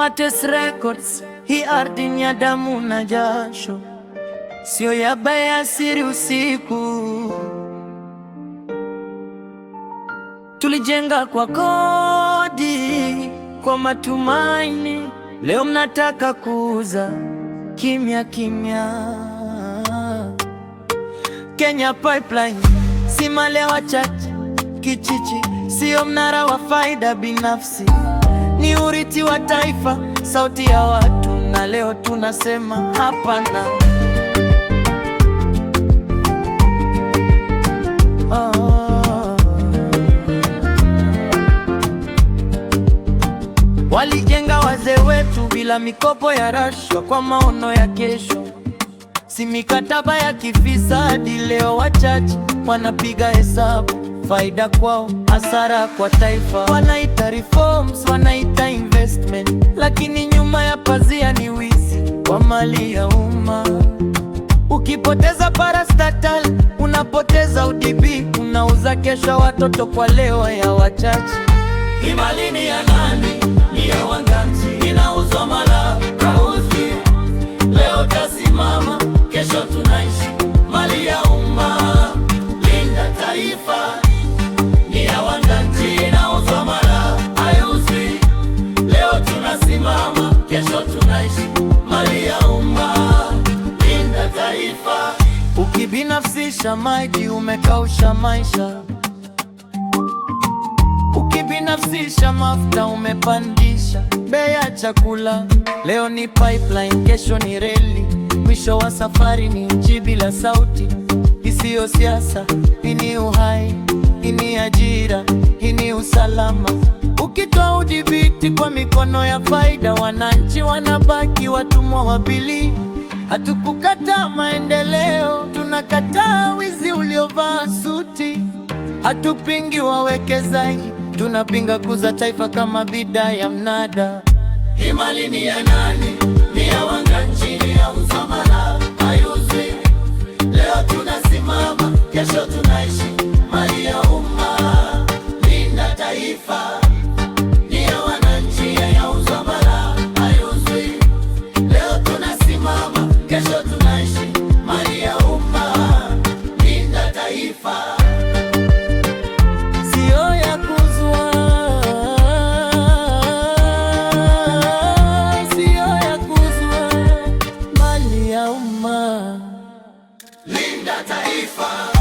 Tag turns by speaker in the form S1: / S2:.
S1: Wates Records, hii ardhi ni ya damu na jasho, sio ya baya siri usiku. Tulijenga kwa kodi, kwa matumaini. Leo mnataka kuuza kimya kimya. Kenya Pipeline si mali ya wachache kichichi, sio mnara wa faida binafsi, ni urithi wa taifa, sauti ya watu, na leo tunasema hapana. Walijenga wazee wetu bila mikopo ya rashwa, kwa maono ya kesho, si mikataba ya kifisadi. Leo wachache wanapiga hesabu, faida kwao, hasara kwa taifa. Wanaita reforms, wanaita investment, lakini nyuma ya pazia ni wizi wa mali ya umma. Ukipoteza parastatal, unapoteza UDB, unauza kesho watoto kwa leo ya wachache.
S2: Hii mali ni ya nani? Ni ya wananchi, inauzwa mara kauzi. Leo tasimama, kesho tunaishi mali ya umma. Linda taifa, ni ya wananchi, inauzwa mara hayuzi. Leo tunasimama, kesho tunaishi mali ya umma. Linda taifa.
S1: Ukibinafsisha maji umekausha maisha, ukibinafsisha mafuta umepandisha bei ya chakula. Leo ni pipeline, kesho ni reli, mwisho wa safari ni nchi bila sauti. Isiyo siasa, hii ni uhai, hii ni ajira, hii ni usalama. Ukitoa udhibiti kwa mikono ya faida, wananchi wanabaki watumwa wa bili. Hatukukataa maendeleo, tunakataa wizi uliovaa suti. Hatupingi wawekezaji, tunapinga kuuza taifa kama bidhaa ya mnada.
S2: Hii mali ni ya nani? Ni ya wananchi, ni ya uzamana hayuzi. Leo tunasimama, kesho tunaishi mali ya umma. Linda taifa, ni ya wananchi, ya uzamana hayuzi. Leo tunasimama, kesho tunaishi mali ya umma. Linda taifa.
S1: Linda taifa.